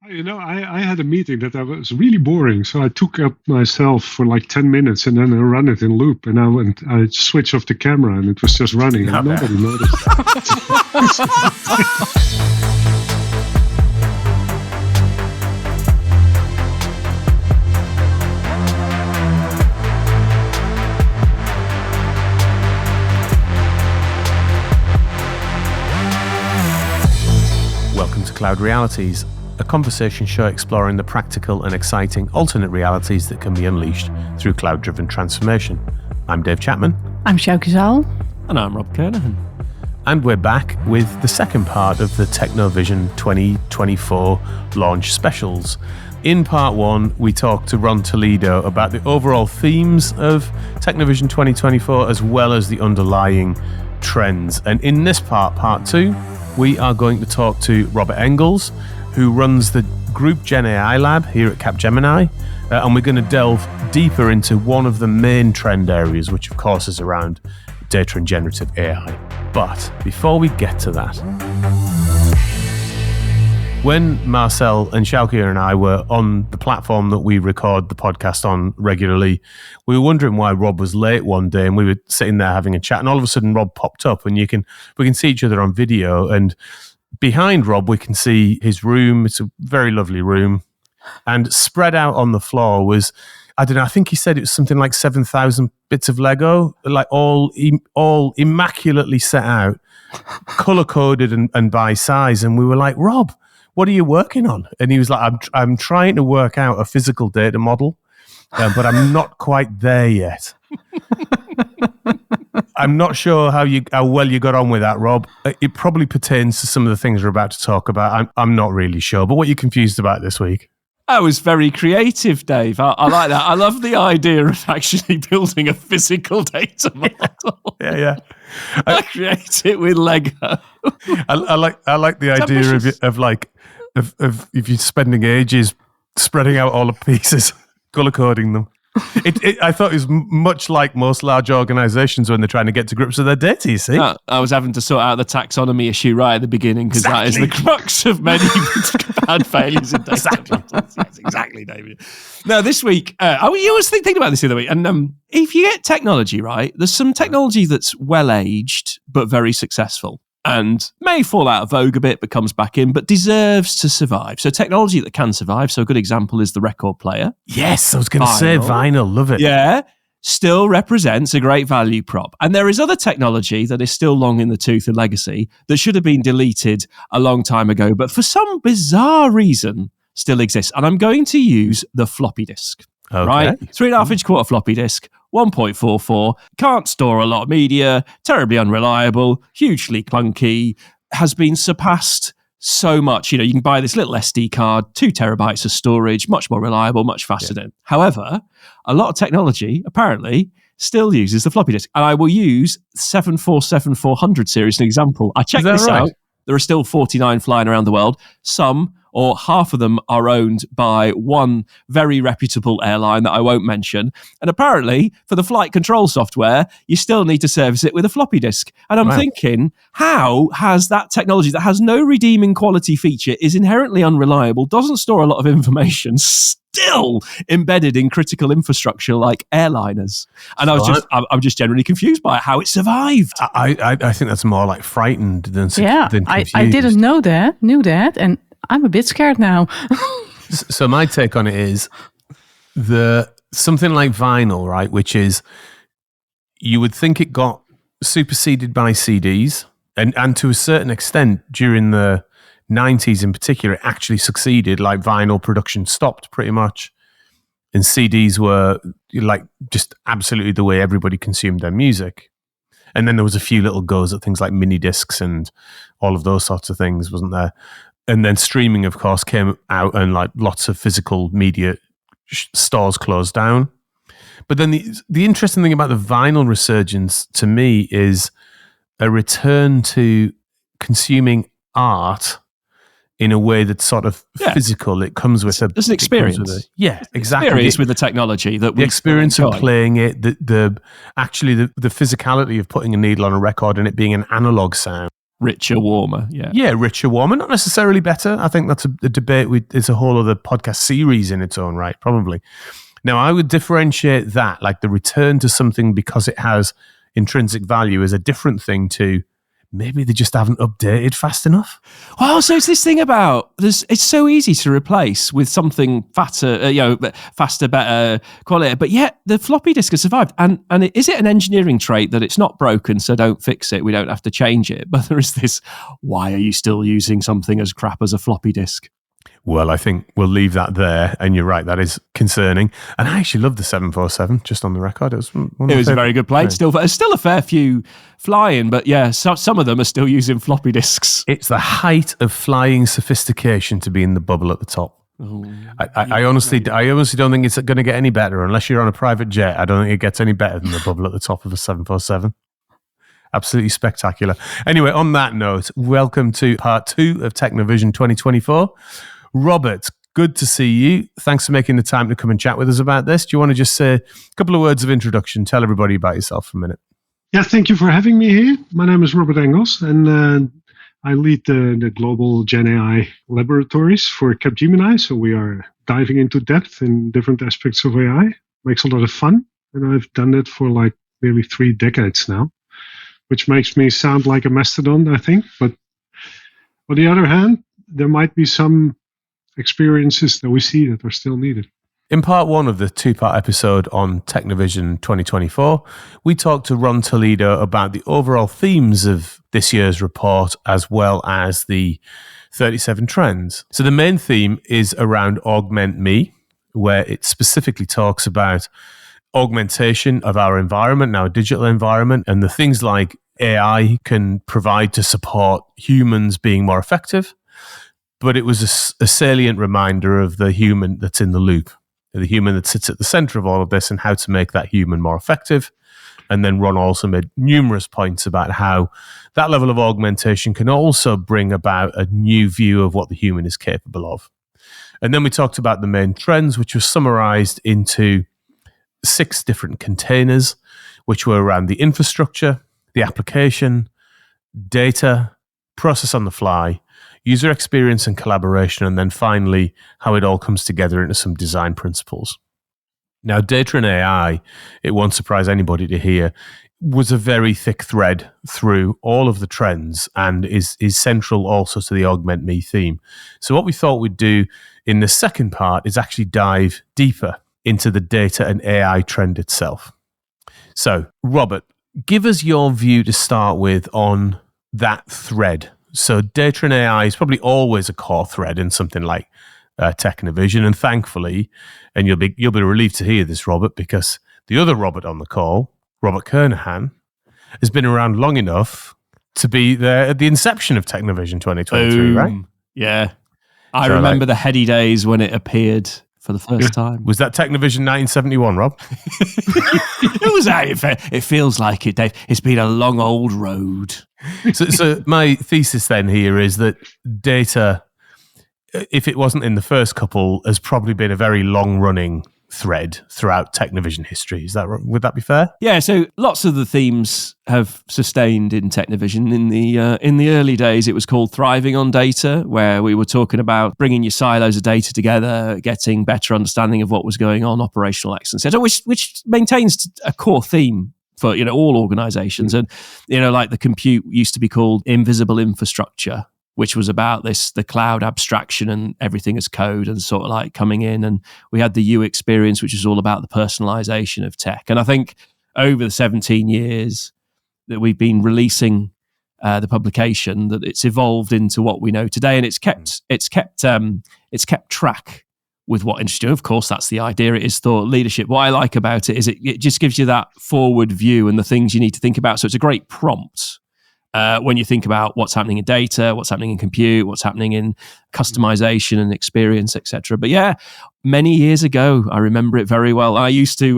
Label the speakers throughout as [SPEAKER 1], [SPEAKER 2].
[SPEAKER 1] I had a meeting that was really boring, so I took up myself for like 10 minutes and then I ran it in loop. And I switched off the camera and it was just running and nobody noticed.
[SPEAKER 2] Welcome to Cloud Realities, a conversation show exploring the practical and exciting alternate realities that can be unleashed through cloud-driven transformation. I'm Dave Chapman.
[SPEAKER 3] I'm Sjoukje Rob.
[SPEAKER 4] And I'm Rob Kernahan.
[SPEAKER 2] And we're back with the second part of the TechnoVision 2024 launch specials. In part one, we talked to Ron Toledo about the overall themes of TechnoVision 2024 as well as the underlying trends. And in this part two, we are going to talk to Robert Engels, who runs the Group Gen AI Lab here at Capgemini, and we're going to delve deeper into one of the main trend areas, which of course is around data and generative AI. But before we get to that, when Marcel and Sjoukje and I were on the platform that we record the podcast on regularly, we were wondering why Rob was late one day, and we were sitting there having a chat, and all of a sudden Rob popped up, and we can see each other on video, and behind Rob we can see his room. It's a very lovely room, and spread out on the floor was, I don't know, I think he said it was something like 7,000 bits of Lego, like all immaculately set out, color-coded and by size, and we were like, Rob, what are you working on? And he was like, I'm trying to work out a physical data model, but I'm not quite there yet. I'm not sure how well you got on with that, Rob. It probably pertains to some of the things we're about to talk about. I'm not really sure. But what are you confused about this week?
[SPEAKER 4] I was very creative, Dave. I like that. I love the idea of actually building a physical data model.
[SPEAKER 2] Yeah.
[SPEAKER 4] I create it with Lego.
[SPEAKER 2] I like the idea of if you're spending ages spreading out all the pieces, color coding them. I thought it was much like most large organizations when they're trying to get to grips with their data, you see.
[SPEAKER 4] I was having to sort out the taxonomy issue right at the beginning because that is the crux of many bad failures in data. Exactly, David. Now, this week, I was thinking about this the other week, and if you get technology right, there's some technology that's well-aged but very successful, and may fall out of vogue a bit, but comes back in, but deserves to survive. So technology that can survive. So a good example is the record player.
[SPEAKER 2] Yes, I was going to say vinyl. Love it.
[SPEAKER 4] Yeah, still represents a great value prop. And there is other technology that is still long in the tooth and legacy that should have been deleted a long time ago, but for some bizarre reason still exists. And I'm going to use the floppy disk.
[SPEAKER 2] Okay.
[SPEAKER 4] Right? 3.5-inch quarter floppy disk, 1.44, can't store a lot of media, terribly unreliable, hugely clunky, has been surpassed so much. You can buy this little SD card, 2 terabytes of storage, much more reliable, much faster than. However, a lot of technology apparently still uses the floppy disk. And I will use 747-400 series as an example. I checked this out. There are still 49 flying around the world. Some, or half of them, are owned by one very reputable airline that I won't mention. And apparently, for the flight control software, you still need to service it with a floppy disk. And I'm thinking, how has that technology that has no redeeming quality feature, is inherently unreliable, doesn't store a lot of information, still embedded in critical infrastructure like airliners? And I'm just generally confused by how it survived.
[SPEAKER 2] I think that's more like frightened than confused.
[SPEAKER 3] I didn't knew that, and I'm a bit scared now.
[SPEAKER 2] So my take on it is something like vinyl, right? Which is, you would think it got superseded by CDs, and to a certain extent during the 90s in particular, it actually succeeded. Like vinyl production stopped pretty much, and CDs were like just absolutely the way everybody consumed their music. And then there was a few little goes at things like mini discs and all of those sorts of things, wasn't there? And then streaming, of course, came out, and like lots of physical media stores closed down. But then the interesting thing about the vinyl resurgence to me is a return to consuming art in a way that's sort of physical. It comes with
[SPEAKER 4] there's an experience.
[SPEAKER 2] Exactly.
[SPEAKER 4] Experience with the technology that
[SPEAKER 2] the experience of playing it, the physicality of putting a needle on a record and it being an analog sound.
[SPEAKER 4] Richer, warmer, yeah.
[SPEAKER 2] Yeah, richer, warmer, not necessarily better. I think that's a debate. It's a whole other podcast series in its own right, probably. Now, I would differentiate that, like the return to something because it has intrinsic value, is a different thing to maybe they just haven't updated fast enough.
[SPEAKER 4] Well, so it's this thing about it's so easy to replace with something faster, faster, better quality. But yet the floppy disk has survived. And is it an engineering trait that it's not broken, so don't fix it? We don't have to change it. But there is this: why are you still using something as crap as a floppy disk?
[SPEAKER 2] Well, I think we'll leave that there. And you're right, that is concerning. And I actually love the 747, just on the record. It was
[SPEAKER 4] a very good plane. Still a fair few flying, but yeah, some of them are still using floppy disks.
[SPEAKER 2] It's the height of flying sophistication to be in the bubble at the top. I honestly don't think it's going to get any better unless you're on a private jet. I don't think it gets any better than the bubble at the top of a 747. Absolutely spectacular. Anyway, on that note, welcome to part 2 of TechnoVision 2024. Robert, good to see you. Thanks for making the time to come and chat with us about this. Do you want to just say a couple of words of introduction? Tell everybody about yourself for a minute.
[SPEAKER 1] Yeah, thank you for having me here. My name is Robert Engels, and I lead the global Gen AI laboratories for Capgemini. So we are diving into depth in different aspects of AI. Makes a lot of fun, and I've done it for like nearly 3 decades now, which makes me sound like a mastodon, I think. But on the other hand, there might be some experiences that we see that are still needed.
[SPEAKER 2] In part 1 of the 2-part episode on TechnoVision 2024, we talked to Ron Toledo about the overall themes of this year's report, as well as the 37 trends. So the main theme is around Augment Me, where it specifically talks about augmentation of our environment, our digital environment, and the things like AI can provide to support humans being more effective. But it was a salient reminder of the human that's in the loop, the human that sits at the center of all of this, and how to make that human more effective. And then Ron also made numerous points about how that level of augmentation can also bring about a new view of what the human is capable of. And then we talked about the main trends, which was summarized into 6 different containers, which were around the infrastructure, the application, data, process on the fly, user experience and collaboration, and then finally, how it all comes together into some design principles. Now, data and AI, it won't surprise anybody to hear, was a very thick thread through all of the trends and is central also to the Augment Me theme. So what we thought we'd do in the second part is actually dive deeper into the data and AI trend itself. So, Robert, give us your view to start with on that thread. So data and AI is probably always a core thread in something like TechnoVision, and thankfully, and you'll be relieved to hear this, Robert, because the other Robert on the call, Robert Kernahan, has been around long enough to be there at the inception of TechnoVision 2023, right?
[SPEAKER 4] Yeah. I remember the heady days when it appeared for the first time.
[SPEAKER 2] Was that TechnoVision 1971, Rob?
[SPEAKER 4] It was. It feels like it, Dave. It's been a long old road.
[SPEAKER 2] So my thesis then here is that data, if it wasn't in the first couple, has probably been a very long-running thread throughout TechnoVision history. Would that be fair?
[SPEAKER 4] Yeah. So lots of the themes have sustained in TechnoVision. In the early days, it was called Thriving on Data, where we were talking about bringing your silos of data together, getting better understanding of what was going on, operational excellence, which maintains a core theme for all organizations. And like the compute used to be called invisible infrastructure, which was about the cloud abstraction and everything as code and sort of like coming in. And we had the U experience, which is all about the personalization of tech. And I think over the 17 years that we've been releasing the publication, that it's evolved into what we know today, and it's kept track with what interests you. Of course, that's the idea. It is thought leadership. What I like about it is it just gives you that forward view and the things you need to think about. So it's a great prompt when you think about what's happening in data, what's happening in compute, what's happening in customization and experience, etc. But yeah, many years ago, I remember it very well. I used to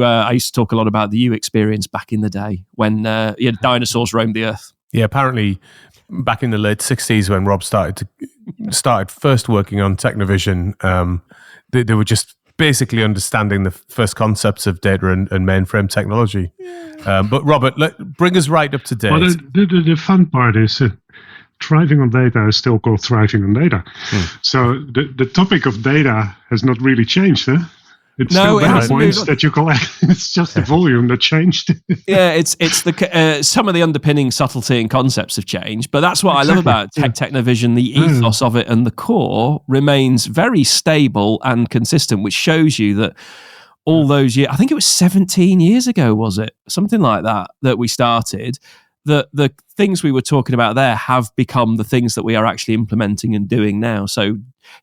[SPEAKER 4] talk a lot about the U experience back in the day when dinosaurs roamed the earth.
[SPEAKER 2] Yeah, apparently back in the late 60s when Rob started first working on TechnoVision, they were just basically understanding the first concepts of data and mainframe technology. But Robert, bring us right up to date.
[SPEAKER 1] Well, the fun part is thriving on data is still called thriving on data. So the topic of data has not really changed, huh? It's
[SPEAKER 4] No,
[SPEAKER 1] still
[SPEAKER 4] it
[SPEAKER 1] data
[SPEAKER 4] hasn't
[SPEAKER 1] points
[SPEAKER 4] moved on.
[SPEAKER 1] that you collect. It's just the volume that changed.
[SPEAKER 4] Yeah, it's the some of the underpinning subtlety and concepts have changed, but that's what I love about TechnoVision. The ethos of it and the core remains very stable and consistent, which shows you that all those years, I think it was 17 years ago, was it? Something like that we started. The things we were talking about there have become the things that we are actually implementing and doing now. So,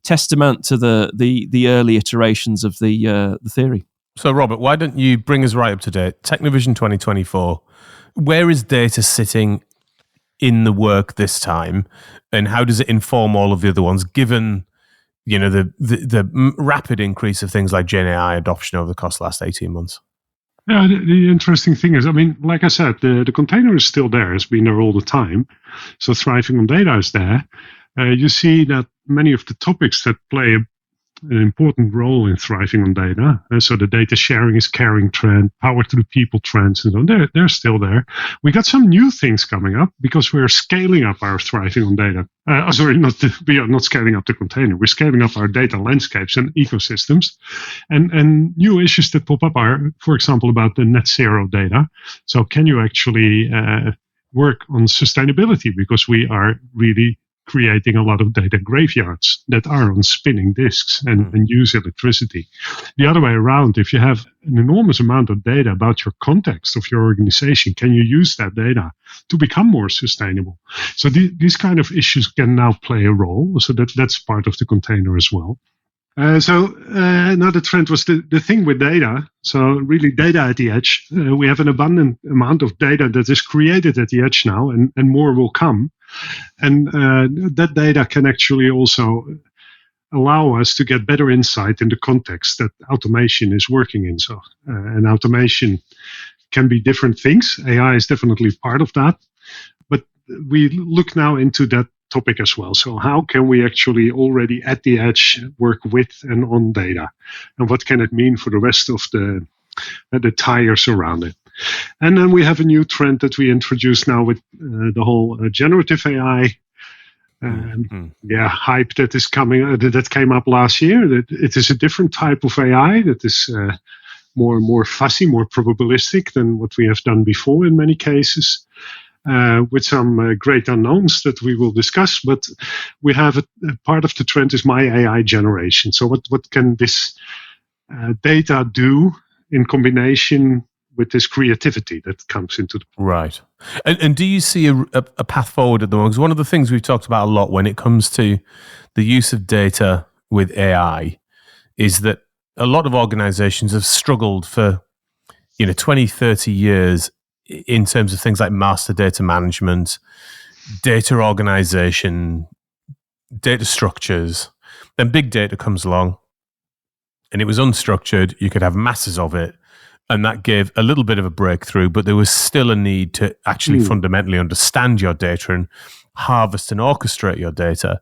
[SPEAKER 4] testament to the early iterations of the theory.
[SPEAKER 2] So, Robert, why don't you bring us right up to date? TechnoVision 2024. Where is data sitting in the work this time, and how does it inform all of the other ones? Given the rapid increase of things like Gen AI adoption over the course of the last 18 months.
[SPEAKER 1] Yeah, the interesting thing is, I mean, like I said, the container is still there. It's been there all the time. So thriving on data is there. You see that many of the topics that play an important role in thriving on data. So the data sharing is caring trend, power to the people trends, and so on. They're still there. We got some new things coming up because we're scaling up our thriving on data. We are not scaling up the container. We're scaling up our data landscapes and ecosystems. And new issues that pop up are, for example, about the net zero data. So can you actually work on sustainability? Because we are really creating a lot of data graveyards that are on spinning disks and use electricity. The other way around, if you have an enormous amount of data about your context of your organization, can you use that data to become more sustainable? So these kind of issues can now play a role. So that's part of the container as well. Another trend was the thing with data. So really data at the edge. We have an abundant amount of data that is created at the edge now, and more will come. And that data can actually also allow us to get better insight in the context that automation is working in. So, and automation can be different things. AI is definitely part of that. But we look now into that topic as well. So how can we actually already at the edge work with and on data? And what can it mean for the rest of the tires around it? And then we have a new trend that we introduced now with the whole generative AI hype that is coming, that came up last year. That it is a different type of AI that is more fuzzy, more probabilistic than what we have done before in many cases. With some great unknowns that we will discuss, but we have a part of the trend is my AI generation. So what can this data do in combination with this creativity that comes into the
[SPEAKER 2] right? And do you see a path forward at the moment? Because one of the things we've talked about a lot when it comes to the use of data with AI is that a lot of organizations have struggled for 20, 30 years in terms of things like master data management, data organization, data structures. Then big data comes along and it was unstructured. You could have masses of it. And that gave a little bit of a breakthrough, but there was still a need to actually fundamentally understand your data and harvest and orchestrate your data.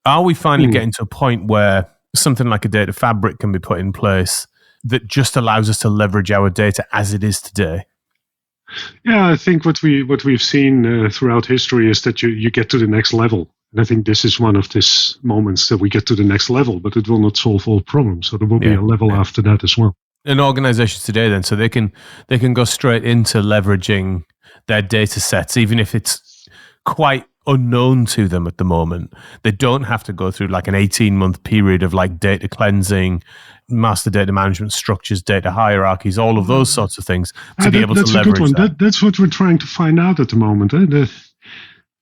[SPEAKER 2] Are we finally getting to a point where something like a data fabric can be put in place that just allows us to leverage our data as it is today?
[SPEAKER 1] Yeah, I think what we've seen throughout history is that you get to the next level. And I think this is one of these moments that we get to the next level, but it will not solve all problems. So there will be a level after that as well.
[SPEAKER 2] In organizations today then, so they can go straight into leveraging their data sets, even if it's quite unknown to them at the moment. They don't have to go through like an 18-month period of like data cleansing, master data management structures, data hierarchies, all of those sorts of things to be able to leverage
[SPEAKER 1] a good one.
[SPEAKER 2] that.
[SPEAKER 1] That's what we're trying to find out at the moment.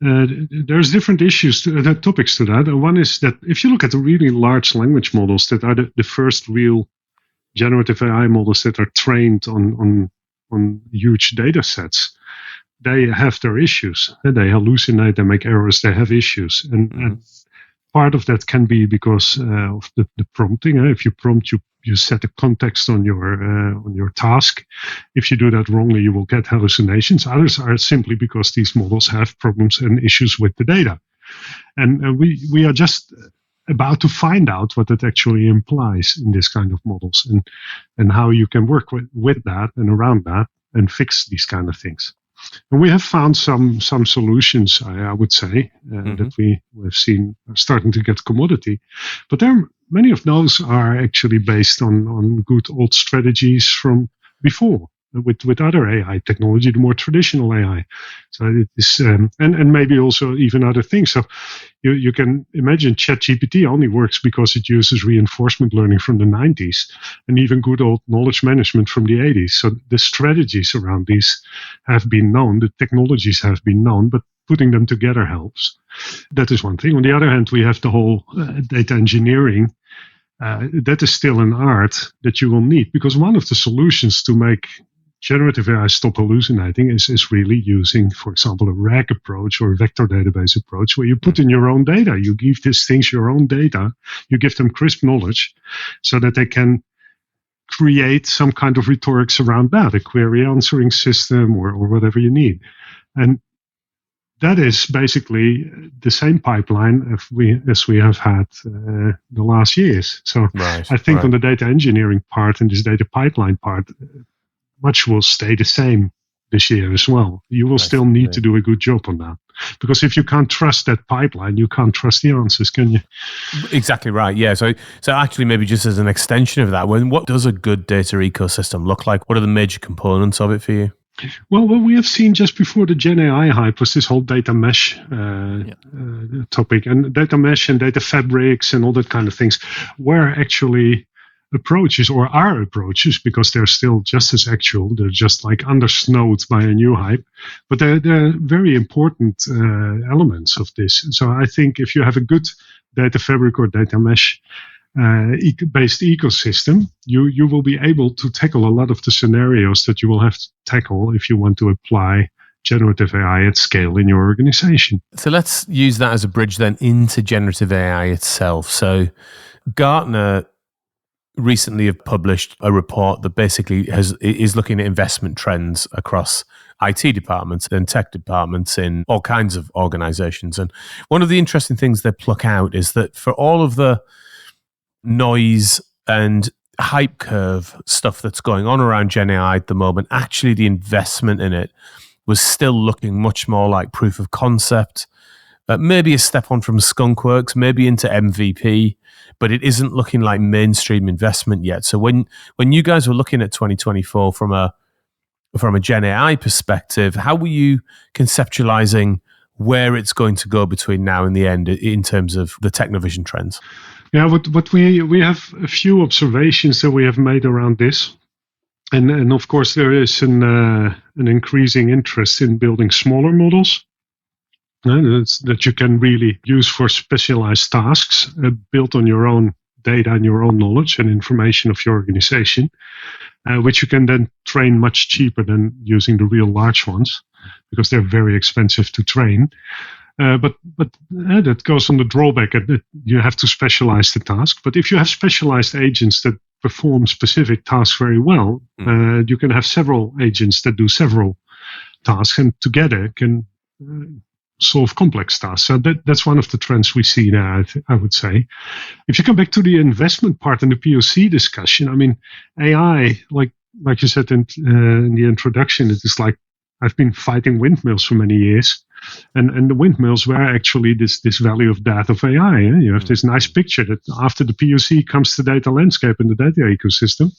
[SPEAKER 1] There's different issues, topics to that. One is that if you look at the really large language models that are the first real generative AI models that are trained on huge data sets, they have their issues. They hallucinate, they make errors, they have issues. And part of that can be because of the prompting. If you prompt, you set a context on your task. If you do that wrongly, you will get hallucinations. Others are simply because these models have problems and issues with the data. And we are just about to find out what that actually implies in this kind of models and how you can work with that and around that and fix these kind of things. And we have found some solutions, I would say, that we've seen are starting to get commodity. But many of those are actually based on good old strategies from before with other AI technology, the more traditional AI. So it is, and maybe also even other things. So you can imagine ChatGPT only works because it uses reinforcement learning from the 90s and even good old knowledge management from the 80s. So the strategies around these have been known, the technologies have been known, but putting them together helps. That is one thing. On the other hand, we have the whole data engineering. That is still an art that you will need, because one of the solutions to make generative AI stop hallucinating is really using, for example, a RAG approach or a vector database approach, where you put in your own data. You give these things your own data. You give them crisp knowledge so that they can create some kind of rhetorics around that, a query answering system or whatever you need. And that is basically the same pipeline as we have had the last years. So I think on the data engineering part and this data pipeline part, much will stay the same this year as well. You will still need to do a good job on that. Because if you can't trust that pipeline, you can't trust the answers, can you?
[SPEAKER 2] Exactly right, yeah. So actually maybe just as an extension of that, what does a good data ecosystem look like? What are the major components of it for you?
[SPEAKER 1] Well, what we have seen just before the Gen AI hype was this whole data mesh topic. And data mesh and data fabrics and all that kind of things were actually approaches, or are approaches, because they're still just as actual. They're just like undersnowed by a new hype, but they're very important elements of this. So I think if you have a good data fabric or data mesh based ecosystem, you will be able to tackle a lot of the scenarios that you will have to tackle if you want to apply generative AI at scale in your organization.
[SPEAKER 2] So let's use that as a bridge then into generative AI itself. So Gartner recently have published a report that basically is looking at investment trends across IT departments and tech departments in all kinds of organizations. And one of the interesting things they pluck out is that for all of the noise and hype curve stuff that's going on around Gen AI at the moment, actually the investment in it was still looking much more like proof of concept, maybe a step on from Skunkworks, maybe into MVP, but it isn't looking like mainstream investment yet. So when you guys were looking at 2024 from a Gen AI perspective, how were you conceptualizing where it's going to go between now and the end in terms of the TechnoVision trends?
[SPEAKER 1] Yeah, what we have a few observations that we have made around this. And of course, there is an increasing interest in building smaller models that you can really use for specialized tasks built on your own data and your own knowledge and information of your organization, which you can then train much cheaper than using the real large ones, because they're very expensive to train. But that goes on the drawback that you have to specialize the task. But if you have specialized agents that perform specific tasks very well, you can have several agents that do several tasks and together can solve complex tasks. So that's one of the trends we see now, I would say. If you come back to the investment part and the POC discussion, I mean, AI, like you said in the introduction, it is like I've been fighting windmills for many years. And the windmills were actually this value of death of AI. You have this nice picture that after the POC comes the data landscape and the data ecosystem,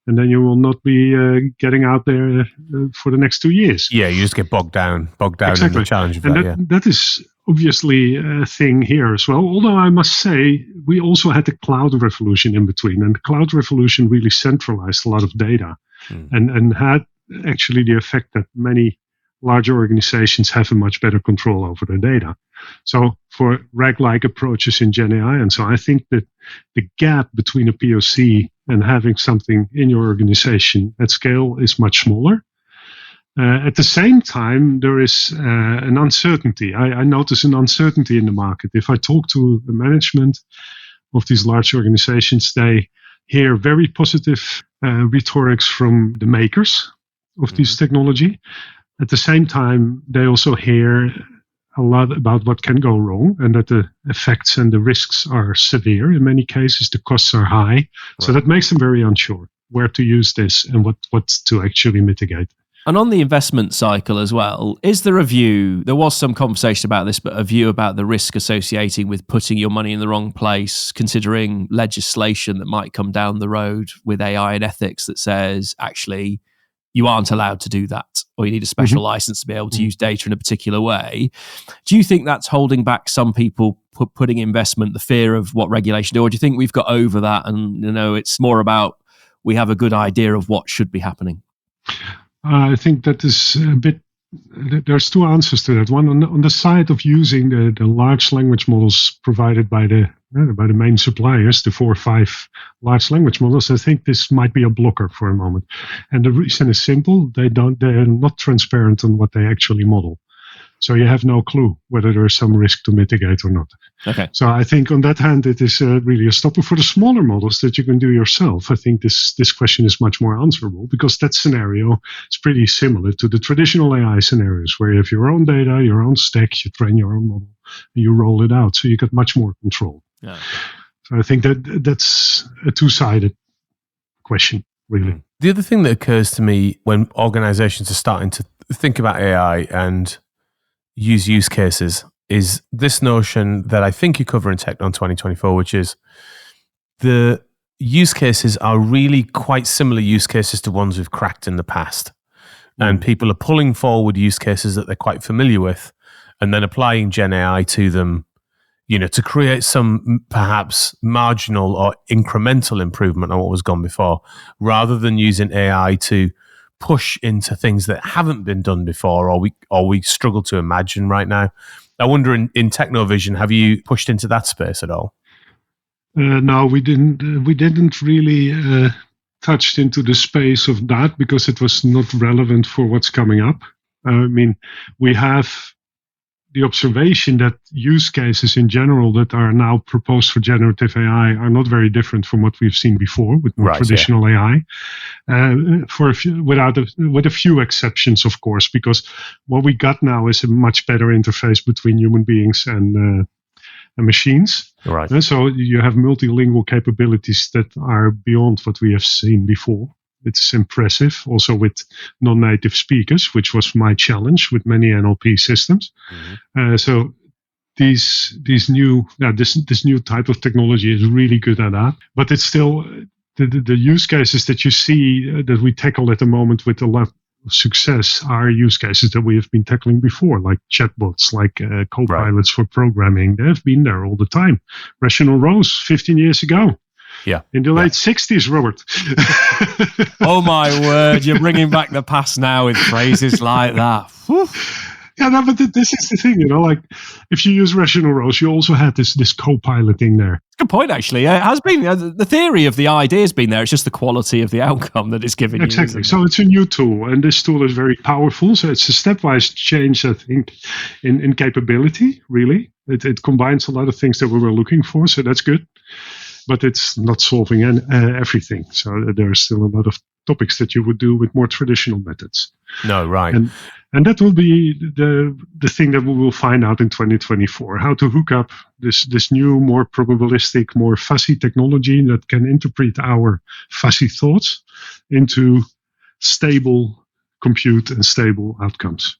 [SPEAKER 1] and then you will not be getting out there for the next 2 years.
[SPEAKER 2] Yeah, you just get bogged down
[SPEAKER 1] exactly.
[SPEAKER 2] in the challenge of
[SPEAKER 1] and
[SPEAKER 2] that.
[SPEAKER 1] That is obviously a thing here as well. Although I must say, we also had the cloud revolution in between, and the cloud revolution really centralized a lot of data and had actually the effect that many larger organizations have a much better control over their data. So for RAG-like approaches in Gen AI, and so I think that the gap between a POC and having something in your organization at scale is much smaller. At the same time, there is an uncertainty. I notice an uncertainty in the market. If I talk to the management of these large organizations, they hear very positive rhetorics from the makers of this technology. At the same time, they also hear a lot about what can go wrong and that the effects and the risks are severe. In many cases, the costs are high. So that makes them very unsure where to use this and what to actually mitigate.
[SPEAKER 4] And on the investment cycle as well, is there a view, there was some conversation about this, but a view about the risk associated with putting your money in the wrong place, considering legislation that might come down the road with AI and ethics that says, actually, you aren't allowed to do that, or you need a special license to be able to use data in a particular way. Do you think that's holding back some people putting investment, the fear of what regulation do, or do you think we've got over that and it's more about we have a good idea of what should be happening?
[SPEAKER 1] I think that is a bit. There's two answers to that. One on the side of using the large language models provided by the main suppliers, the 4 or 5 large language models. I think this might be a blocker for a moment, and the reason is simple: they're not transparent on what they actually model. So you have no clue whether there is some risk to mitigate or not.
[SPEAKER 4] Okay.
[SPEAKER 1] So I think on that hand, it is really a stopper for the smaller models that you can do yourself. I think this question is much more answerable because that scenario is pretty similar to the traditional AI scenarios where you have your own data, your own stack, you train your own model, and you roll it out. So you get much more control.
[SPEAKER 4] Yeah.
[SPEAKER 1] So I think that's a two-sided question, really.
[SPEAKER 2] The other thing that occurs to me when organizations are starting to think about AI and use cases is this notion that I think you cover in Techno 2024, which is the use cases are really quite similar use cases to ones we've cracked in the past. And people are pulling forward use cases that they're quite familiar with and then applying Gen AI to them, to create some perhaps marginal or incremental improvement on what was gone before, rather than using AI to push into things that haven't been done before or we struggle to imagine right now. I wonder in TechnoVision, have you pushed into that space at all?
[SPEAKER 1] No, we didn't really touch into the space of that because it was not relevant for what's coming up. We have the observation that use cases in general that are now proposed for generative AI are not very different from what we've seen before with more traditional AI. With a few exceptions, of course, because what we got now is a much better interface between human beings and machines.
[SPEAKER 2] Right.
[SPEAKER 1] And so you have multilingual capabilities that are beyond what we have seen before. It's impressive, also with non-native speakers, which was my challenge with many NLP systems. So this new type of technology is really good at that. But it's still the use cases that you see that we tackle at the moment with a lot of success are use cases that we have been tackling before, like chatbots, like co-pilots for programming. They have been there all the time. Rational Rose 15 years ago.
[SPEAKER 2] Yeah.
[SPEAKER 1] In the late 60s, Robert.
[SPEAKER 4] Oh my word, you're bringing back the past now with phrases like that. Whew.
[SPEAKER 1] Yeah, no, but this is the thing, like if you use Rational Rose, you also had this co-piloting there.
[SPEAKER 4] Good point, actually. It has been, the theory of the idea has been there. It's just the quality of the outcome that it's giving
[SPEAKER 1] exactly.
[SPEAKER 4] you.
[SPEAKER 1] So it's a new tool, and this tool is very powerful. So it's a stepwise change, I think, in capability, really. It combines a lot of things that we were looking for, so that's good. But it's not solving everything. So there are still a lot of topics that you would do with more traditional methods.
[SPEAKER 2] No, right.
[SPEAKER 1] And that will be the thing that we will find out in 2024, how to hook up this new, more probabilistic, more fuzzy technology that can interpret our fuzzy thoughts into stable compute and stable outcomes.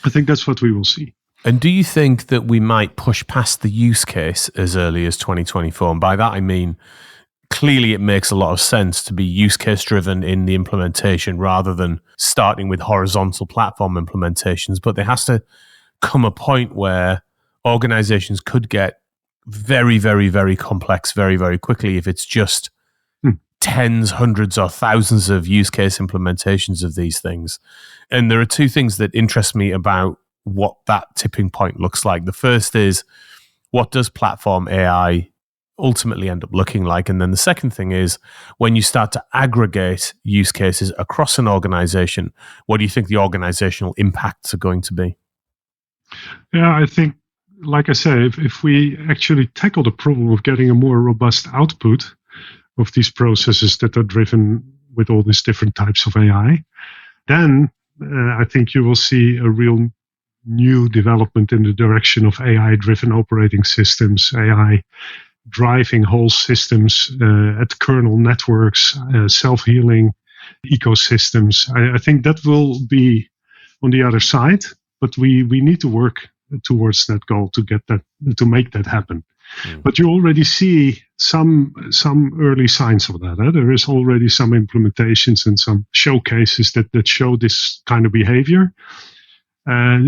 [SPEAKER 1] I think that's what we will see.
[SPEAKER 2] And do you think that we might push past the use case as early as 2024? And by that, I mean, clearly it makes a lot of sense to be use case driven in the implementation rather than starting with horizontal platform implementations. But there has to come a point where organizations could get very, very, very complex very, very quickly if it's just tens, hundreds, or thousands of use case implementations of these things. And there are two things that interest me about what that tipping point looks like. The first is, what does platform AI ultimately end up looking like? And then the second thing is, when you start to aggregate use cases across an organization, what do you think the organizational impacts are going to be?
[SPEAKER 1] Yeah, I think, like I say, if we actually tackle the problem of getting a more robust output of these processes that are driven with all these different types of AI, then I think you will see a real new development in the direction of AI-driven operating systems, AI driving whole systems at kernel networks, self-healing ecosystems. I think that will be on the other side, but we need to work towards that goal to make that happen. But you already see some early signs of that. There is already some implementations and some showcases that show this kind of behavior.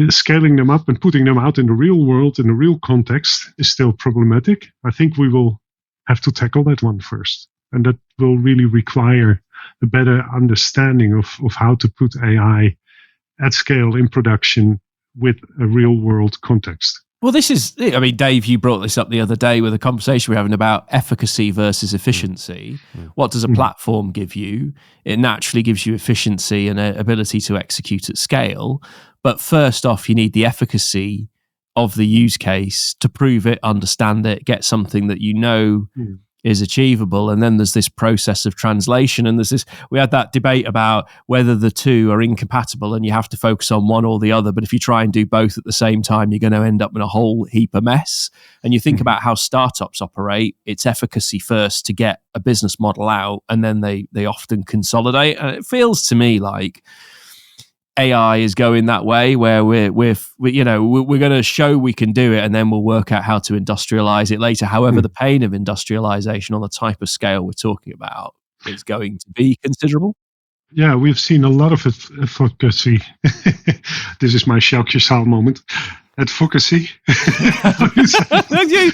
[SPEAKER 1] Scaling them up and putting them out in the real world, in the real context, is still problematic. I think we will have to tackle that one first. And that will really require a better understanding of how to put AI at scale in production with a real world context.
[SPEAKER 4] Well, this is, I mean, Dave, you brought this up the other day with a conversation we were having about efficacy versus efficiency. What does a platform give you? It naturally gives you efficiency and an ability to execute at scale. But first off, you need the efficacy of the use case to prove it, understand it, get something that you know is achievable. And then there's this process of translation. And we had that debate about whether the two are incompatible and you have to focus on one or the other. But if you try and do both at the same time, you're going to end up in a whole heap of mess. And you think about how startups operate, it's efficacy first to get a business model out, and then they often consolidate. And it feels to me like AI is going that way, where we're going to show we can do it, and then we'll work out how to industrialize it later. However, the pain of industrialization on the type of scale we're talking about is going to be considerable.
[SPEAKER 1] Yeah, we've seen a lot of advocacy. This is my Sjoukje Rob moment. Advocacy.
[SPEAKER 4] You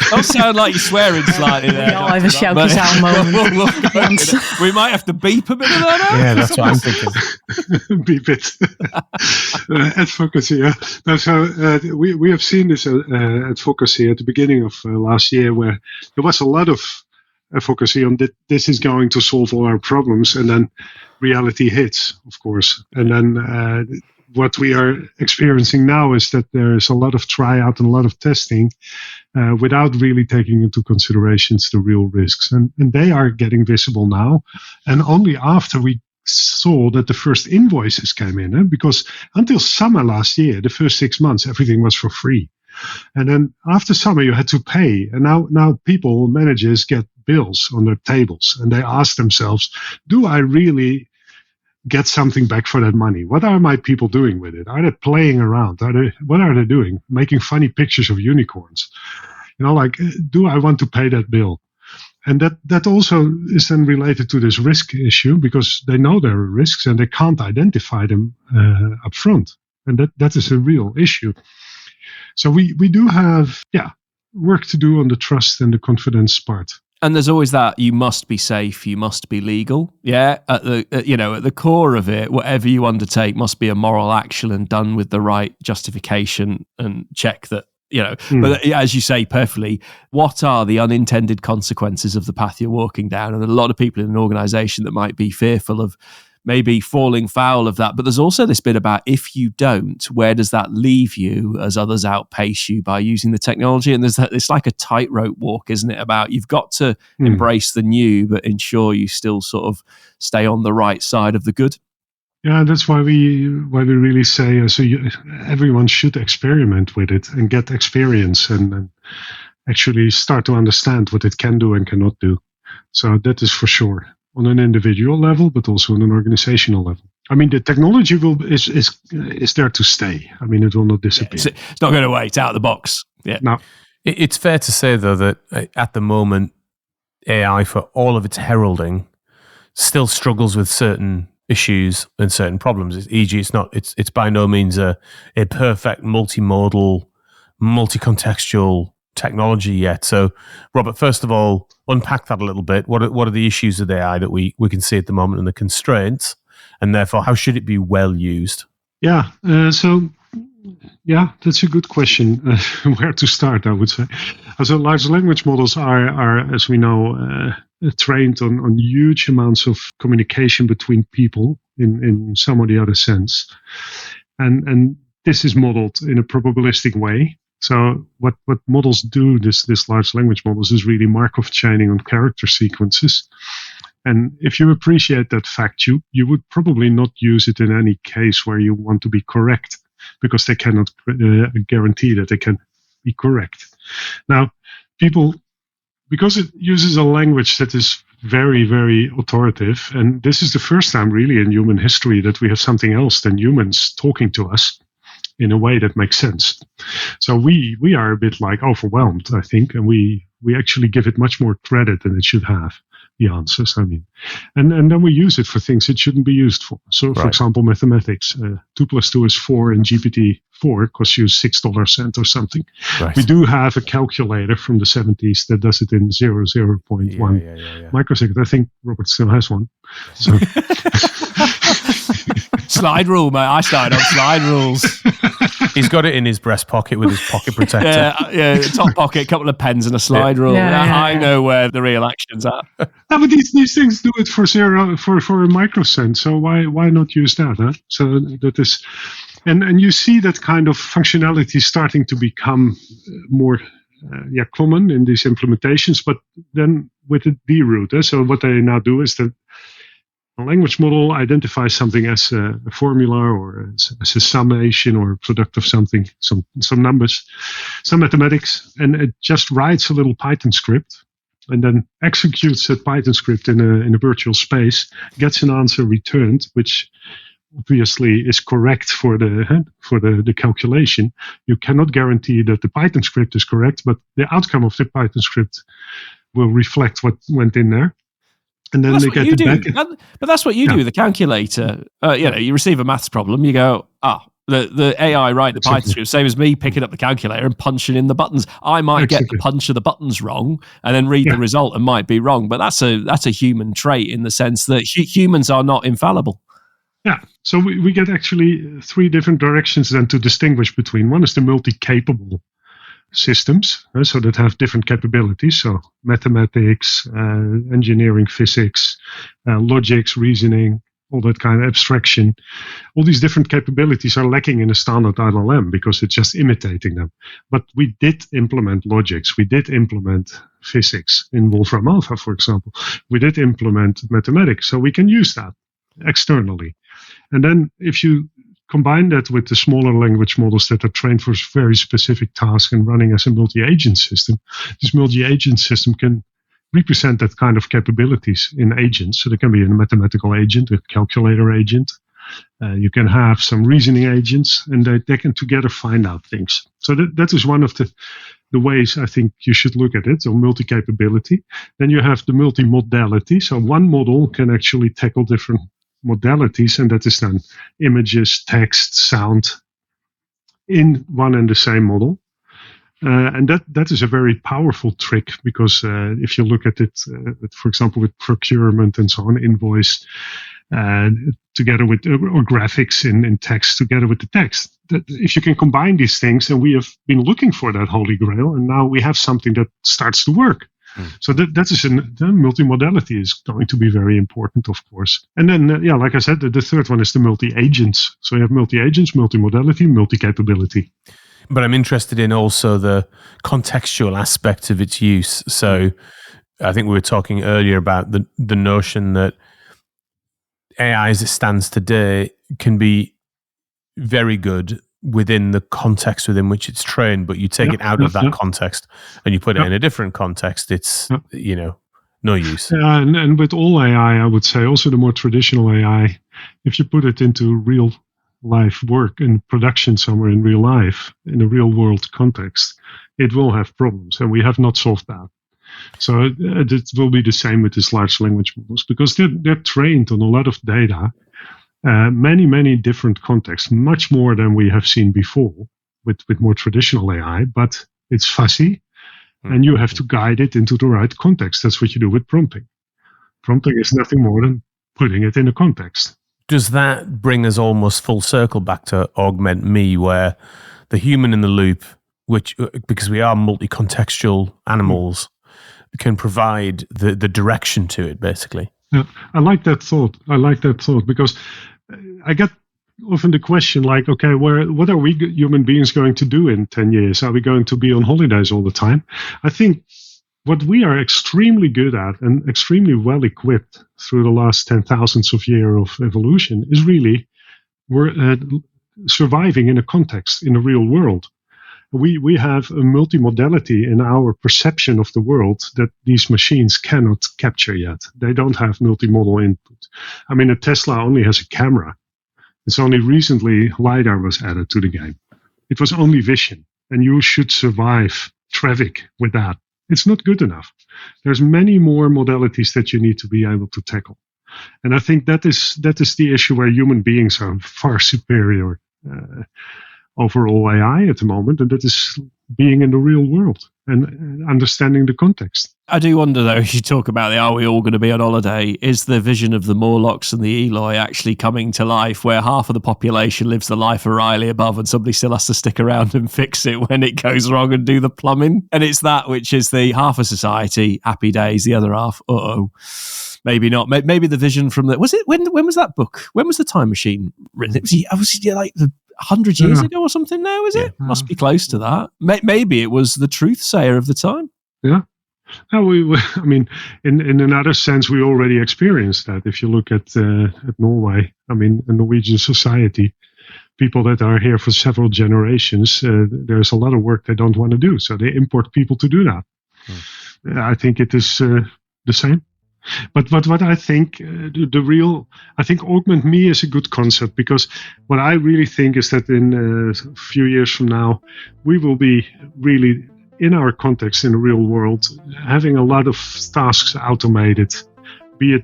[SPEAKER 4] don't sound like you're swearing slightly there.
[SPEAKER 3] No, I have a Sjoukje Rob moment.
[SPEAKER 4] We might have to beep a bit of that out.
[SPEAKER 2] Yeah, that's what I'm thinking.
[SPEAKER 1] Beep it. Advocacy. Yeah. No, so we have seen this advocacy at the beginning of last year, where there was a lot of advocacy on that this is going to solve all our problems, and then reality hits, of course. And then what we are experiencing now is that there is a lot of tryout and a lot of testing without really taking into considerations the real risks. And they are getting visible now. And only after we saw that the first invoices came in, because until summer last year, the first 6 months, everything was for free. And then after summer, you had to pay. And now people, managers, get bills on their tables. And they ask themselves, do I really get something back for that money? What are my people doing with it? Are they playing around? What are they doing? Making funny pictures of unicorns? Do I want to pay that bill? And that also is then related to this risk issue, because they know there are risks and they can't identify them up front. And that is a real issue. So we do have work to do on the trust and the confidence part.
[SPEAKER 4] And there's always that you must be safe, you must be legal. Yeah, at the core of it, whatever you undertake must be a moral action and done with the right justification and check that. But as you say perfectly, what are the unintended consequences of the path you're walking down? And a lot of people in an organization that might be fearful of maybe falling foul of that. But there's also this bit about, if you don't, where does that leave you as others outpace you by using the technology? And it's like a tightrope walk, isn't it? About you've got to embrace the new, but ensure you still sort of stay on the right side of the good.
[SPEAKER 1] Yeah, that's why we really say everyone should experiment with it and get experience and actually start to understand what it can do and cannot do. So that is for sure, on an individual level, but also on an organizational level. I mean, the technology is there to stay. I mean, it will not disappear.
[SPEAKER 4] Yeah, it's not going away. It's out of the box. Yeah.
[SPEAKER 1] No.
[SPEAKER 2] It's fair to say, though, that at the moment, AI, for all of its heralding, still struggles with certain issues and certain problems. E.g., it's by no means a perfect multimodal, multi-contextual technology yet. So, Robert, first of all, unpack that a little bit. What are the issues of AI that we can see at the moment, and the constraints, and therefore how should it be well used?
[SPEAKER 1] Yeah. That's a good question. Where to start, I would say. So large language models are, as we know, trained on huge amounts of communication between people in some or the other sense. And this is modeled in a probabilistic way. So what models do, this large language models, is really Markov chaining on character sequences. And if you appreciate that fact, you would probably not use it in any case where you want to be correct, because they cannot guarantee that they can be correct. Now, people, because it uses a language that is very, very authoritative. And this is the first time really in human history that we have something else than humans talking to us in a way that makes sense. So we are a bit like overwhelmed, I think, and we actually give it much more credit than it should have, the answers, I mean. And then we use it for things it shouldn't be used for. So, for example, mathematics. 2 plus 2 is 4 in GPT-4 costs you $6 or something.
[SPEAKER 2] Right.
[SPEAKER 1] We do have a calculator from the 70s that does it in 0.1 microsecond. I think Robert still has one. So
[SPEAKER 4] Slide rule, mate. I started on slide rules.
[SPEAKER 2] He's got it in his breast pocket with his pocket protector.
[SPEAKER 4] Yeah, top pocket, a couple of pens and a slide rule. I know where the real action's at.
[SPEAKER 1] No, but these things do it for a microcent. So why not use that? Huh? So that is, and you see that kind of functionality starting to become more common in these implementations. But then with the D root, so what they now do is that a language model identifies something as a formula or as a summation or a product of something, some numbers, some mathematics, and it just writes a little Python script and then executes that Python script in a virtual space, gets an answer returned, which obviously is correct for the calculation. You cannot guarantee that the Python script is correct, but the outcome of the Python script will reflect what went in there. And then they get it back.
[SPEAKER 4] But that's what you do with the calculator. You receive a maths problem, you go, the AI write the Python script, same as me picking up the calculator and punching in the buttons. I might get the punch of the buttons wrong and then read the result and might be wrong, but that's a human trait in the sense that humans are not infallible.
[SPEAKER 1] Yeah, so we get actually 3 different directions then to distinguish between. One is the multi-capable systems, so that have different capabilities. So mathematics, engineering, physics, logics, reasoning, all that kind of abstraction. All these different capabilities are lacking in a standard LLM because it's just imitating them. But we did implement logics. We did implement physics in Wolfram Alpha, for example. We did implement mathematics. So we can use that externally. And then if you combine that with the smaller language models that are trained for very specific tasks and running as a multi-agent system, this multi-agent system can represent that kind of capabilities in agents. So there can be a mathematical agent, a calculator agent. You can have some reasoning agents, and they can together find out things. So that is one of the ways I think you should look at it, so multi-capability. Then you have the multi-modality. So one model can actually tackle different modalities, and that is then images, text, sound in one and the same model. And that is a very powerful trick because if you look at it, for example, with procurement and so on, invoice, together with or graphics in text together with the text, that if you can combine these things, and we have been looking for that holy grail, and now we have something that starts to work. So the multimodality is going to be very important, of course. And then, like I said, the third one is the multi-agents. So you have multi-agents, multimodality, multi-capability.
[SPEAKER 2] But I'm interested in also the contextual aspect of its use. So I think we were talking earlier about the notion that AI as it stands today can be very good within the context within which it's trained, but you take it out of that context and you put it in a different context, it's, no use.
[SPEAKER 1] And with all AI, I would say, also the more traditional AI, if you put it into real life work in production somewhere in real life, in a real world context, it will have problems, and we have not solved that. So it will be the same with these large language models because they're trained on a lot of data, many different contexts, much more than we have seen before with more traditional AI, but it's fuzzy, and you have to guide it into the right context. That's what you do with prompting. Prompting is nothing more than putting it in a context.
[SPEAKER 2] Does that bring us almost full circle back to Augment Me, where the human in the loop, which because we are multi-contextual animals, can provide the direction to it, basically?
[SPEAKER 1] Yeah, I like that thought. Because I get often the question like, okay, what are we human beings going to do in 10 years? Are we going to be on holidays all the time? I think what we are extremely good at and extremely well equipped through the last 10,000s of years of evolution is really we're surviving in a context, in a real world. We have a multimodality in our perception of the world that these machines cannot capture yet. They don't have multimodal input. I mean, a Tesla only has a camera. It's only recently LiDAR was added to the game. It was only vision, and you should survive traffic with that. It's not good enough. There's many more modalities that you need to be able to tackle. And I think that is the issue where human beings are far superior over all AI at the moment, and that is being in the real world and understanding the context.
[SPEAKER 4] I do wonder, though, as you talk about are we all going to be on holiday, is the vision of the Morlocks and the Eloi actually coming to life, where half of the population lives the life of Riley above and somebody still has to stick around and fix it when it goes wrong and do the plumbing? And it's that which is the half of society, happy days, the other half, maybe not. Maybe the vision from the... When was that book? When was The Time Machine written? Was it like 100 years ago or something now, is it? Must be close to that. Maybe it was the truth sayer of the time.
[SPEAKER 1] Yeah. No, I mean, in another sense, we already experienced that. If you look at Norway, I mean, a Norwegian society, people that are here for several generations, there's a lot of work they don't want to do. So they import people to do that. I think it is the same. But what I think, I think augment me is a good concept, because what I really think is that in a few years from now, we will be really in our context in the real world, having a lot of tasks automated, be it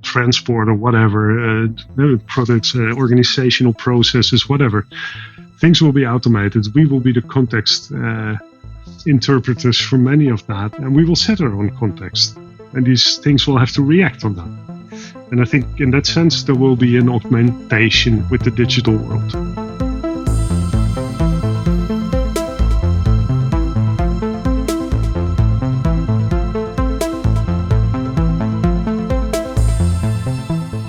[SPEAKER 1] transport or whatever, products, organizational processes, whatever. Things will be automated. We will be the context interpreters for many of that, and we will set our own context. And these things will have to react on that. And I think in that sense, there will be an augmentation with the digital world.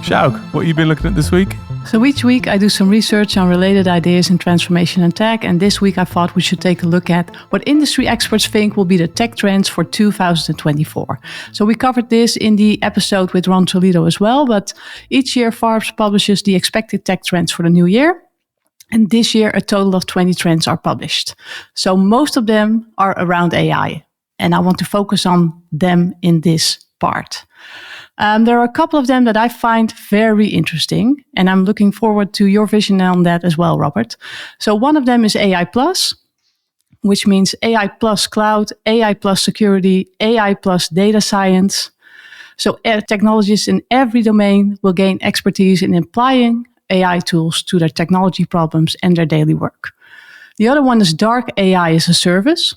[SPEAKER 2] Sjouk, what have you been looking at this week?
[SPEAKER 3] So each week I do some research on related ideas in transformation and tech, and this week I thought we should take a look at what industry experts think will be the tech trends for 2024. So we covered this in the episode with Ron Toledo as well, but each year Forbes publishes the expected tech trends for the new year. And this year a total of 20 trends are published. So most of them are around AI, and I want to focus on them in this part. There are a couple of them that I find very interesting, and I'm looking forward to your vision on that as well, Robert. So one of them is AI+, which means AI plus cloud, AI plus security, AI plus data science. So technologists in every domain will gain expertise in applying AI tools to their technology problems and their daily work. The other one is dark AI as a service.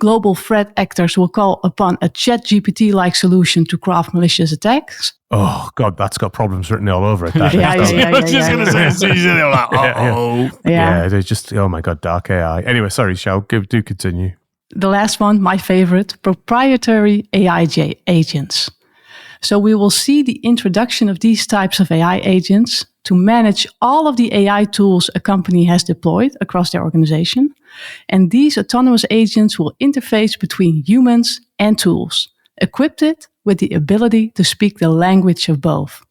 [SPEAKER 3] Global threat actors will call upon a ChatGPT-like solution to craft malicious attacks.
[SPEAKER 2] Oh, God, that's got problems written all over it.
[SPEAKER 3] Yeah,
[SPEAKER 4] I was just going to say, as soon as they're like,
[SPEAKER 2] Yeah, they just, oh my God, dark AI. Anyway, sorry, Sjouk, do continue.
[SPEAKER 3] The last one, my favorite, proprietary AI agents. So we will see the introduction of these types of AI agents to manage all of the AI tools a company has deployed across their organization. And these autonomous agents will interface between humans and tools, equipped with the ability to speak the language of both.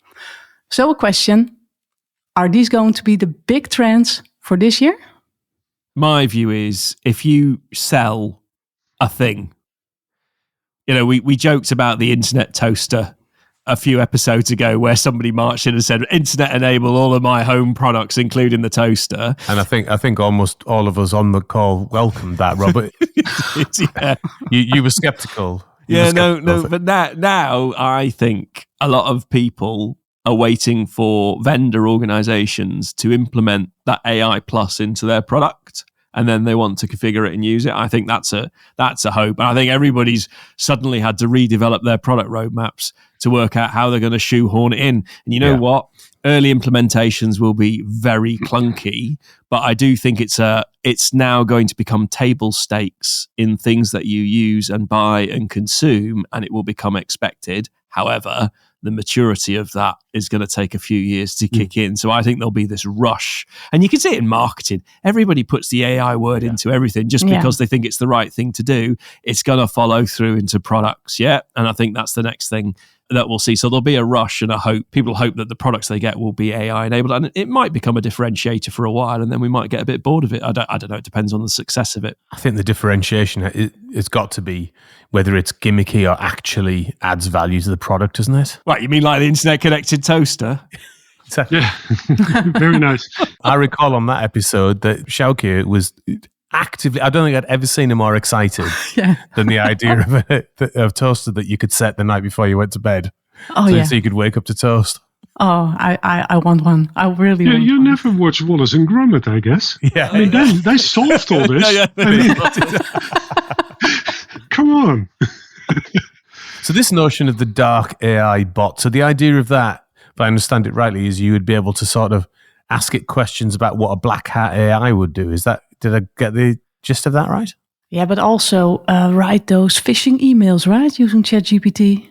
[SPEAKER 3] So a question, are these going to be the big trends for this year?
[SPEAKER 4] My view is, if you sell a thing, we joked about the internet toaster a few episodes ago, where somebody marched in and said, "Internet enable all of my home products, including the toaster."
[SPEAKER 2] And I think almost all of us on the call welcomed that, Robert.
[SPEAKER 4] Yeah.
[SPEAKER 2] You were skeptical.
[SPEAKER 4] But now I think a lot of people are waiting for vendor organizations to implement that AI plus into their product, and then they want to configure it and use it. I think that's a hope. And I think everybody's suddenly had to redevelop their product roadmaps to work out how they're going to shoehorn it in. And you know what? Early implementations will be very clunky, but I do think it's now going to become table stakes in things that you use and buy and consume, and it will become expected. However, the maturity of that is going to take a few years to kick in. So I think there'll be this rush. And you can see it in marketing. Everybody puts the AI word into everything just because they think it's the right thing to do. It's going to follow through into products. Yeah. And I think that's the next thing that we'll see. So there'll be a rush and a hope. People hope that the products they get will be AI enabled, and it might become a differentiator for a while, and then we might get a bit bored of it. I don't know. It depends on the success of it.
[SPEAKER 2] I think the differentiation it's got to be whether it's gimmicky or actually adds value to the product, isn't it?
[SPEAKER 4] What, you mean like the internet connected toaster?
[SPEAKER 1] Yeah, very nice.
[SPEAKER 2] I recall on that episode that Sjoukje was actively, I don't think I'd ever seen him more excited than the idea of a toaster that you could set the night before you went to bed. So you could wake up to toast.
[SPEAKER 3] Oh, I want one. I really want
[SPEAKER 1] you
[SPEAKER 3] one.
[SPEAKER 1] never watched Wallace and Gromit, I guess.
[SPEAKER 2] Yeah.
[SPEAKER 1] I mean, they solved all this. Come on.
[SPEAKER 2] So this notion of the dark AI bot, so the idea of that, if I understand it rightly, is you would be able to sort of ask it questions about what a black hat AI would do. Did I get the gist of that right?
[SPEAKER 3] Yeah, but also write those phishing emails, right? Using ChatGPT.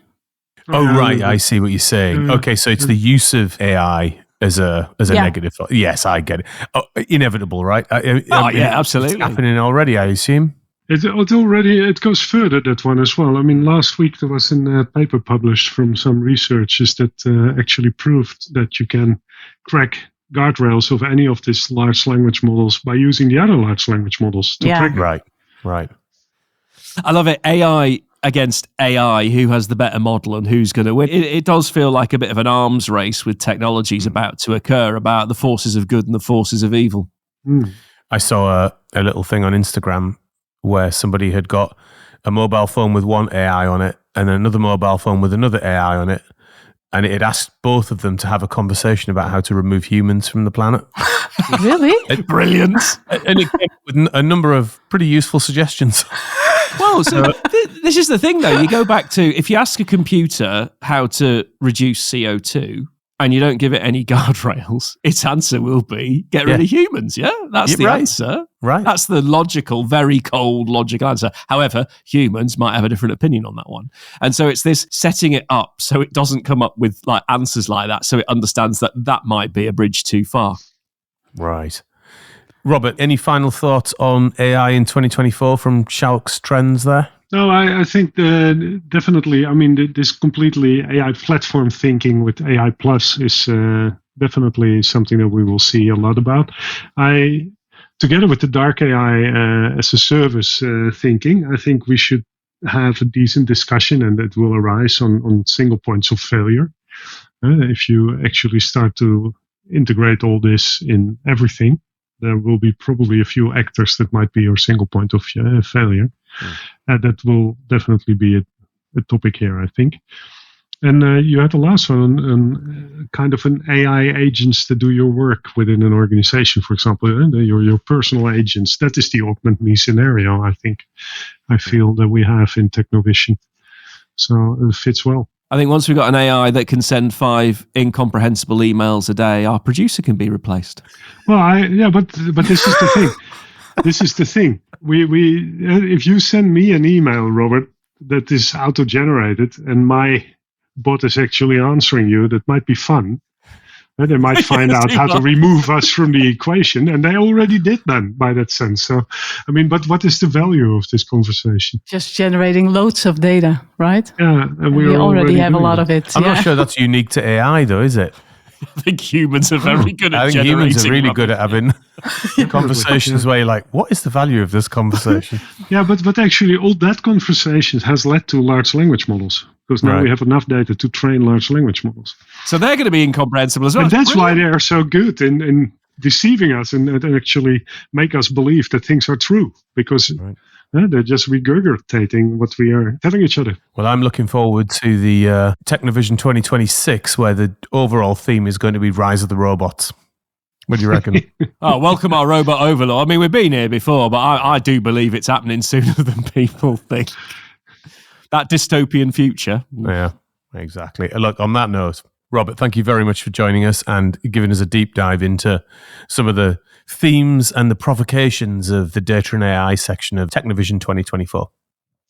[SPEAKER 2] Oh, right. I see what you're saying. Okay, so it's the use of AI as a negative thought. Yes, I get it. Oh, inevitable, right?
[SPEAKER 4] Absolutely.
[SPEAKER 2] It's happening already, I assume.
[SPEAKER 1] It goes further, that one as well. I mean, last week there was a paper published from some researchers that actually proved that you can crack guardrails of any of these large language models by using the other large language models to trigger.
[SPEAKER 2] Right.
[SPEAKER 4] I love it. AI against AI, who has the better model and who's going to win. It does feel like a bit of an arms race with technologies about to occur, about the forces of good and the forces of evil.
[SPEAKER 2] I saw a little thing on Instagram where somebody had got a mobile phone with one AI on it and another mobile phone with another AI on it. And it had asked both of them to have a conversation about how to remove humans from the planet.
[SPEAKER 3] Really?
[SPEAKER 4] Brilliant.
[SPEAKER 2] And it came with a number of pretty useful suggestions.
[SPEAKER 4] Well, so this is the thing, though. You go back to, if you ask a computer how to reduce CO2 and you don't give it any guardrails, its answer will be, get rid of humans, yeah? That's the answer.
[SPEAKER 2] Right.
[SPEAKER 4] That's the logical, very cold, logical answer. However, humans might have a different opinion on that one. And so it's this setting it up so it doesn't come up with like answers like that, so it understands that that might be a bridge too far.
[SPEAKER 2] Right. Robert, any final thoughts on AI in 2024 from Sjoukje's trends there?
[SPEAKER 1] No, I think definitely. I mean, this completely AI platform thinking with AI Plus is definitely something that we will see a lot about. Together with the dark AI as a service thinking, I think we should have a decent discussion, and it will arise on single points of failure. If you actually start to integrate all this in everything, there will be probably a few actors that might be your single point of failure. That will definitely be a topic here, I think. And you had the last one, kind of an AI agents to do your work within an organization, for example, your personal agents. That is the augment me scenario, I feel that we have in TechnoVision. So it fits well.
[SPEAKER 4] I think once we've got an AI that can send 5 incomprehensible emails a day, our producer can be replaced.
[SPEAKER 1] Well, but this is the thing. This is the thing. We if you send me an email, Robert, that is auto-generated, and my bot is actually answering you, that might be fun. And they might find out how to remove us from the equation, and they already did then, by that sense. So, I mean, but what is the value of this conversation?
[SPEAKER 3] Just generating loads of data, right?
[SPEAKER 1] Yeah, and we
[SPEAKER 3] already have a lot of it.
[SPEAKER 2] I'm not sure that's unique to AI, though, is it?
[SPEAKER 4] I think humans are very good at generating.
[SPEAKER 2] I think humans are really good at having conversations where you're like, what is the value of this conversation?
[SPEAKER 1] Yeah, but actually all that conversation has led to large language models, because now we have enough data to train large language models.
[SPEAKER 4] So they're going to be incomprehensible as well.
[SPEAKER 1] And that's why they're so good in deceiving us and actually make us believe that things are true, because they're just regurgitating what we are telling each other.
[SPEAKER 2] Well, I'm looking forward to the TechnoVision 2026, where the overall theme is going to be Rise of the Robots. What do you reckon?
[SPEAKER 4] Welcome our robot overlord. I mean, we've been here before, but I do believe it's happening sooner than people think. That dystopian future.
[SPEAKER 2] Yeah, exactly. Look, on that note, Robert, thank you very much for joining us and giving us a deep dive into some of the themes and the provocations of the data and AI section of TechnoVision 2024.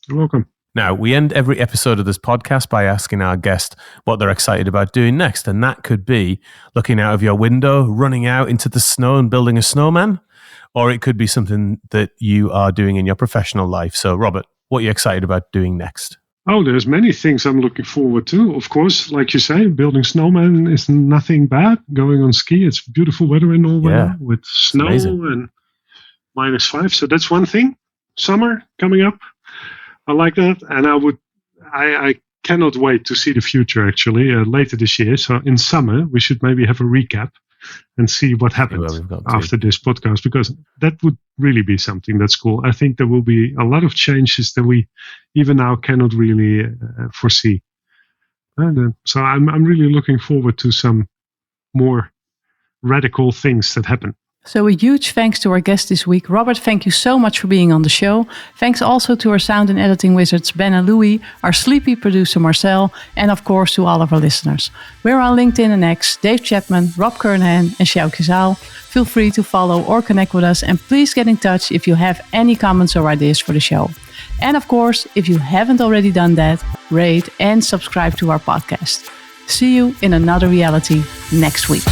[SPEAKER 1] You're welcome.
[SPEAKER 2] Now, we end every episode of this podcast by asking our guest what they're excited about doing next. And that could be looking out of your window, running out into the snow and building a snowman, or it could be something that you are doing in your professional life. So, Robert, what are you excited about doing next?
[SPEAKER 1] Oh, there's many things I'm looking forward to. Of course, like you say, building snowman is nothing bad. Going on ski, it's beautiful weather in Norway now with snow and -5. So that's one thing. Summer coming up. I like that. And I cannot wait to see the future, actually, later this year. So in summer, we should maybe have a recap and see what happened after this podcast, because that would really be something that's cool. I think there will be a lot of changes that we even now cannot really foresee. So I'm really looking forward to some more radical things that happen.
[SPEAKER 3] So a huge thanks to our guest this week. Robert, thank you so much for being on the show. Thanks also to our sound and editing wizards, Ben and Louis, our sleepy producer, Marcel, and of course to all of our listeners. We're on LinkedIn and X, Dave Chapman, Rob Kernahan, and Sjoukje Rob. Feel free to follow or connect with us, and please get in touch if you have any comments or ideas for the show. And of course, if you haven't already done that, rate and subscribe to our podcast. See you in another reality next week.